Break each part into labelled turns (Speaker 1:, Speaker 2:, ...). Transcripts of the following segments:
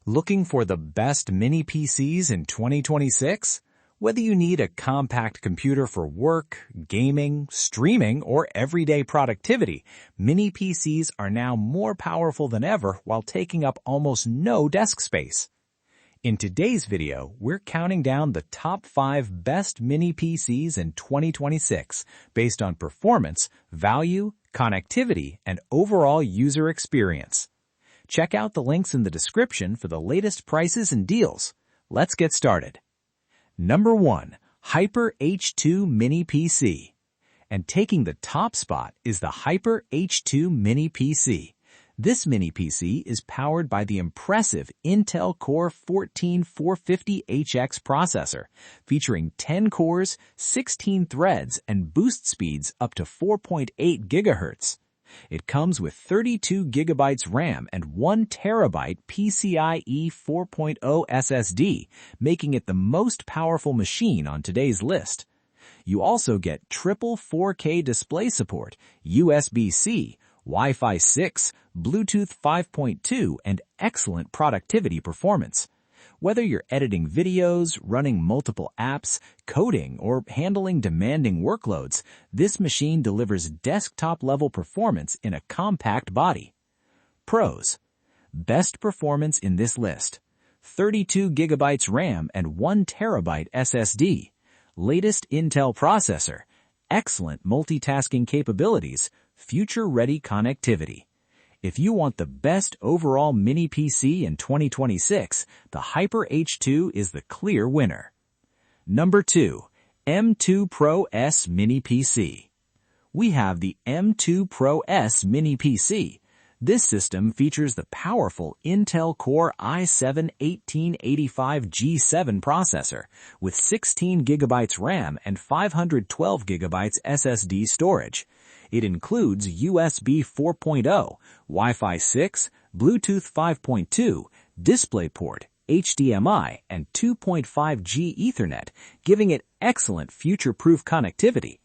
Speaker 1: Looking for the best mini PCs in 2026? Whether you need a compact computer for work, gaming, streaming, or everyday productivity, mini PCs are now more powerful than ever while taking up almost no desk space. In today's video, we're counting down the top 5 best mini PCs in 2026 based on performance, value, connectivity, and overall user experience. Check out the links in the description for the latest prices and deals. Let's get started. Number 1. Hyper H2 Mini PC. And taking the top spot is the Hyper H2 Mini PC. This mini PC is powered by the impressive Intel Core 14450HX processor, featuring 10 cores, 16 threads, and boost speeds up to 4.8 GHz. It comes with 32 GB RAM and 1 TB PCIe 4.0 SSD, making it the most powerful machine on today's list. You also get triple 4K display support, USB-C, Wi-Fi 6, Bluetooth 5.2, and excellent productivity performance. Whether you're editing videos, running multiple apps, coding, or handling demanding workloads, this machine delivers desktop-level performance in a compact body. Pros: best performance in this list. 32 GB RAM and 1 TB SSD. Latest Intel processor. Excellent multitasking capabilities. Future-ready connectivity. If you want the best overall mini PC in 2026, the Hyper H2 is the clear winner. Number 2. M2 Pro S Mini PC. We have the M2 Pro S Mini PC. This system features the powerful Intel Core i7-1885G7 processor with 16 GB RAM and 512 GB SSD storage. It includes USB 4.0, Wi-Fi 6, Bluetooth 5.2, DisplayPort, HDMI, and 2.5G Ethernet, giving it excellent future-proof connectivity.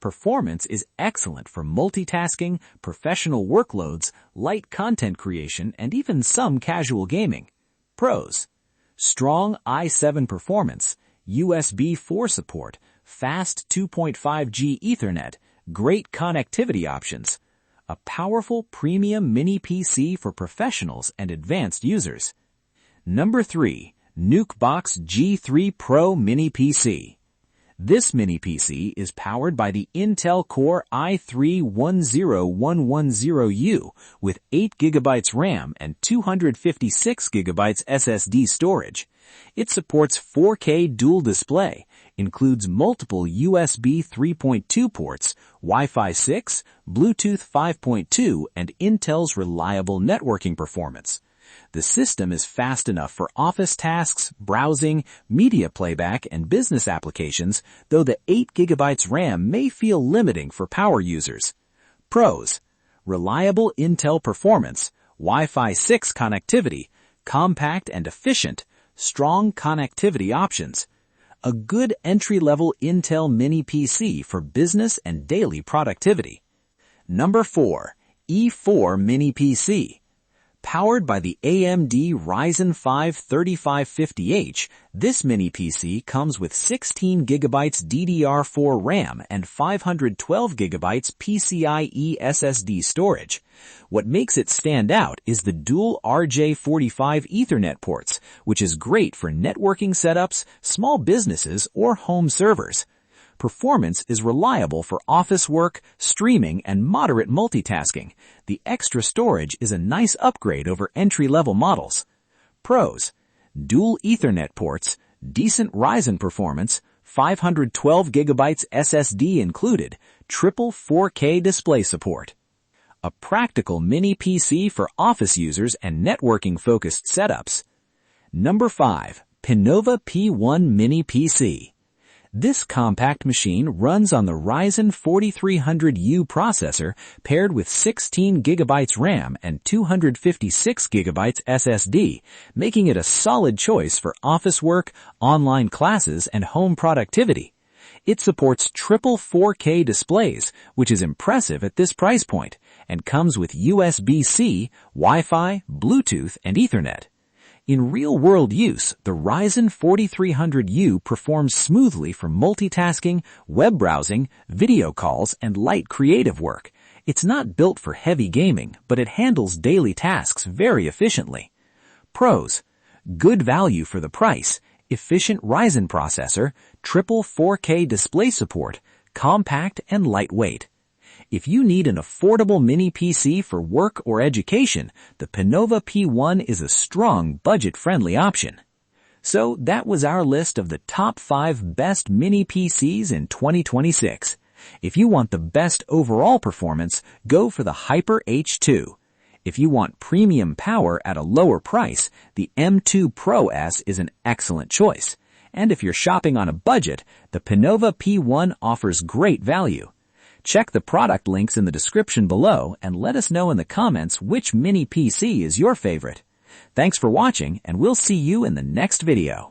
Speaker 1: Performance is excellent for multitasking, professional workloads, light content creation, and even some casual gaming. Pros: strong i7 performance, USB 4 support, fast 2.5G Ethernet, great connectivity options. A powerful premium mini PC for professionals and advanced users. Number 3. Nukebox G3 Pro Mini PC. This mini PC is powered by the Intel Core i3-10110U with 8 GB RAM and 256 GB SSD storage. It supports 4K dual display, includes multiple USB 3.2 ports, Wi-Fi 6, Bluetooth 5.2, and Intel's reliable networking performance. The system is fast enough for office tasks, browsing, media playback, and business applications, though the 8 GB RAM may feel limiting for power users. Pros: reliable Intel performance, Wi-Fi 6 connectivity, compact and efficient, strong connectivity options. A good entry-level Intel Mini PC for business and daily productivity. Number 4. E4 Mini PC. Powered by the AMD Ryzen 5 3550H, this mini PC comes with 16 GB DDR4 RAM and 512 GB PCIe SSD storage. What makes it stand out is the dual RJ45 Ethernet ports, which is great for networking setups, small businesses, or home servers. Performance is reliable for office work, streaming, and moderate multitasking. The extra storage is a nice upgrade over entry-level models. Pros: dual Ethernet ports, decent Ryzen performance, 512 GB SSD included, triple 4K display support. A practical mini PC for office users and networking-focused setups. Number 5. Pinova P1 Mini PC. This compact machine runs on the Ryzen 4300U processor paired with 16 GB RAM and 256 GB SSD, making it a solid choice for office work, online classes, and home productivity. It supports triple 4K displays, which is impressive at this price point, and comes with USB-C, Wi-Fi, Bluetooth, and Ethernet. In real-world use, the Ryzen 4300U performs smoothly for multitasking, web browsing, video calls, and light creative work. It's not built for heavy gaming, but it handles daily tasks very efficiently. Pros: good value for the price, efficient Ryzen processor, triple 4K display support, compact and lightweight. If you need an affordable mini PC for work or education, the Pinova P1 is a strong, budget-friendly option. So that was our list of the top 5 best mini PCs in 2026. If you want the best overall performance, go for the Hyper H2. If you want premium power at a lower price, the M2 Pro S is an excellent choice. And if you're shopping on a budget, the Pinova P1 offers great value. Check the product links in the description below and let us know in the comments which mini PC is your favorite. Thanks for watching, and we'll see you in the next video.